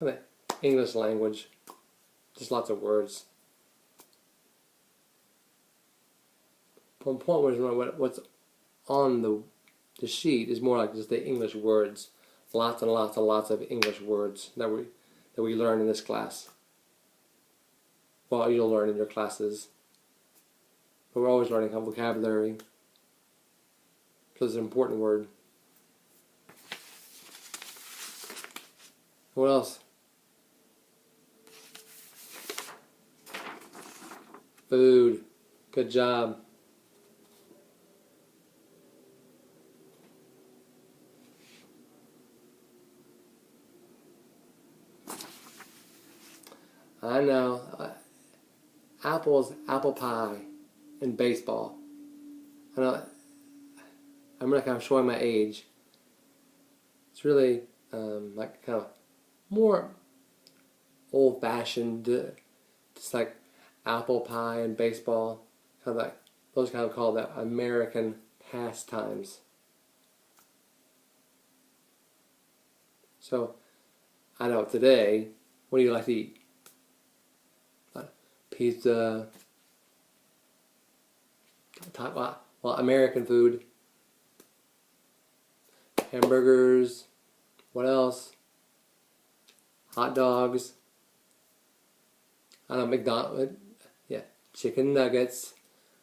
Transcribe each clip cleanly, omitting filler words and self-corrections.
the English language. Just lots of words. One point was what's on the sheet is more like just the English words. Lots and lots and lots of English words that we learn in this class. Well, you'll learn in your classes. But we're always learning vocabulary. So it's an important word. What else? Food. Good job. I know. Apples, apple pie, and baseball. I know. I'm really kind of showing my age. It's really like kind of more old-fashioned, just like apple pie and baseball. Kind of like those kind of called that American pastimes. So I know today. What do you like to eat? Pizza. Well, American food. Hamburgers. What else? Hot dogs. I don't know, McDonald's. Yeah, chicken nuggets.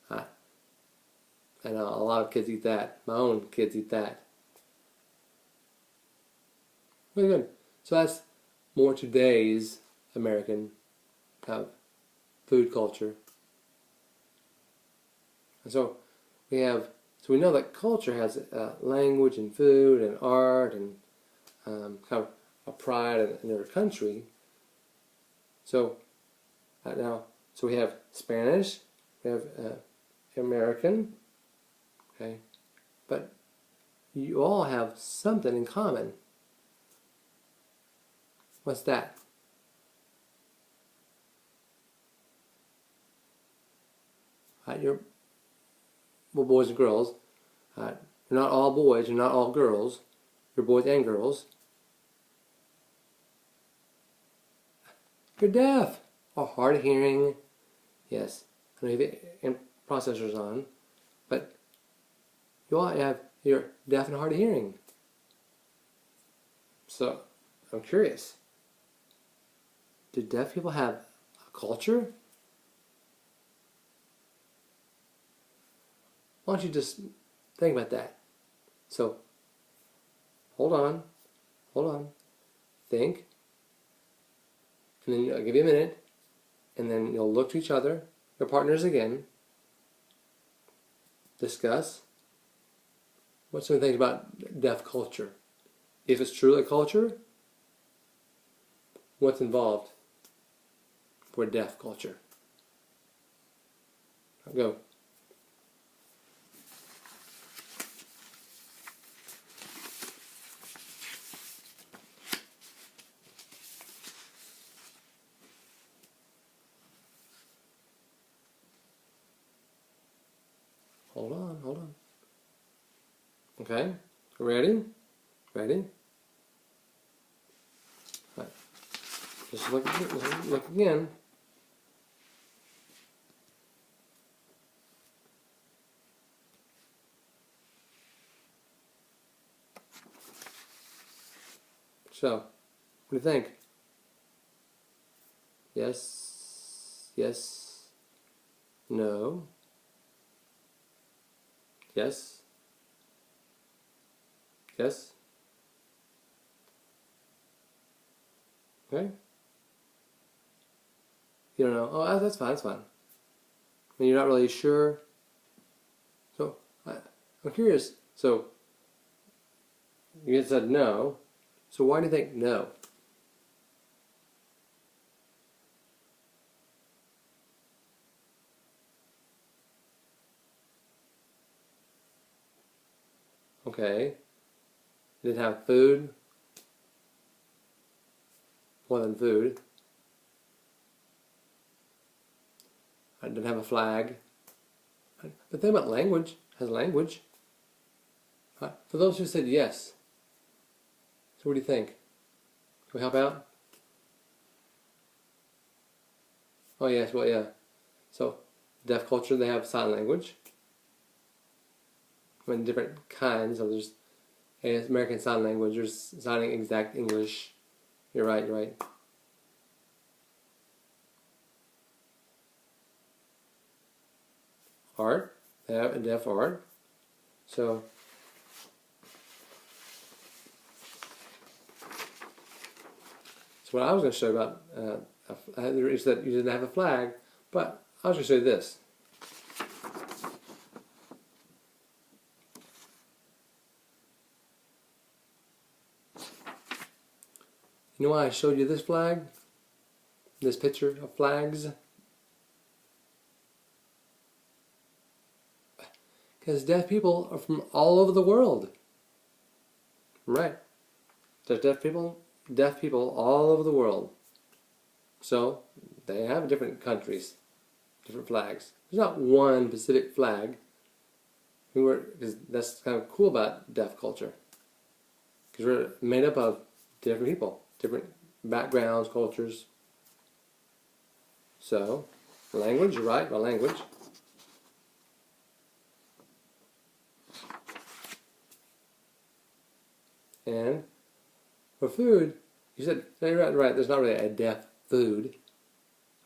I know a lot of kids eat that. My own kids eat that. Very good. So that's more today's American kind of food culture. And so we know that culture has language and food and art and kind of a pride in their country. So so we have Spanish, we have American, okay, but you all have something in common. What's that? You're boys and girls. You're not all boys, you're not all girls. You're boys and girls. You're deaf or hard of hearing. Yes, I know you have processors on, but you all you're deaf and hard of hearing. So I'm curious. Do deaf people have a culture? Why don't you just think about that? So, hold on, think, and then I'll give you a minute, and then you'll look to each other, your partners again, discuss what's some things about deaf culture. If it's truly a culture, what's involved for deaf culture? I'll go. Hold on. Okay, ready? Ready? Right. Just look again. So, what do you think? Yes, yes, no, yes, yes, okay? You don't know? Oh, that's fine, that's fine. I mean, you're not really sure? So, I'm curious. So, you said no. So why do you think no? Okay. It didn't have food. More than food. It didn't have a flag. The thing about language has language. For those who said yes, so what do you think? Can we help out? Oh yes, well yeah. So deaf culture, they have sign language. I mean, different kinds. So there's American Sign Language. There's signing exact English. You're right. You're right. Art. They have a deaf art. So what I was going to show you about is that you didn't have a flag, but I was going to show you this. You know why I showed you this flag? This picture of flags? Because deaf people are from all over the world. Right. There's deaf people all over the world. So they have different countries, different flags. There's not one specific flag. Because that's kind of cool about deaf culture. Because we're made up of different people, different backgrounds, cultures. So, language, you're right, my language. And for food, you said, no, you're right, there's not really a deaf food.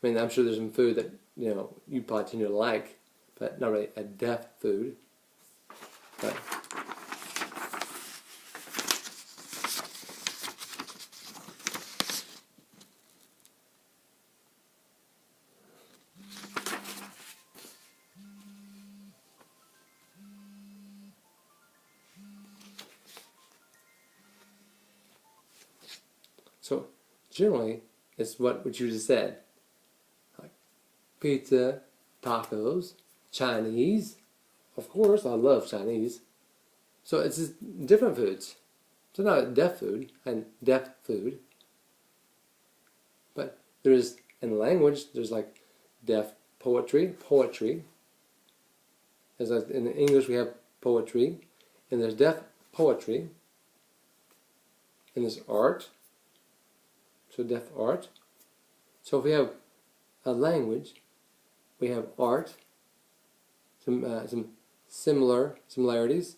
I mean, I'm sure there's some food that, you probably tend to like, but not really a deaf food. But so generally, it's what you just said. Like pizza, tacos, Chinese. Of course, I love Chinese. So it's just different foods. So not deaf food and deaf food. But there's, in language, there's like deaf poetry. As in English we have poetry. And there's deaf poetry. And there's art. So deaf art. So if we have a language, we have art, some similarities.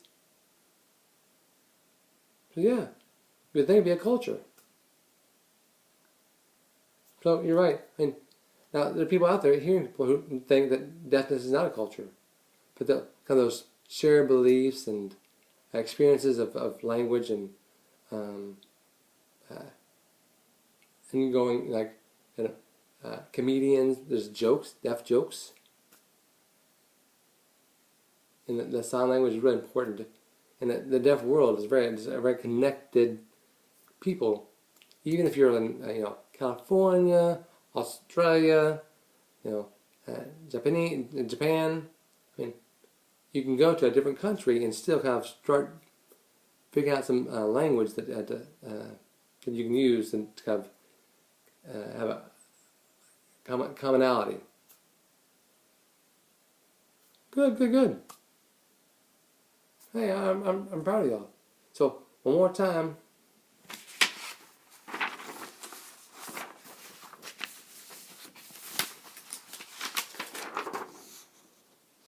So yeah, you'd think it'd be a culture. So you're right. I mean, now there are people out there, hearing people who think that deafness is not a culture, but the kind of those shared beliefs and experiences of language and going like comedians. There's jokes, deaf jokes, and the sign language is really important. And the deaf world is a very connected people. Even if you're in California, Australia, Japan. I mean, you can go to a different country and still kind of start figuring out some language that you can use and kind of have a commonality. Good. Hey, I'm proud of y'all. So one more time,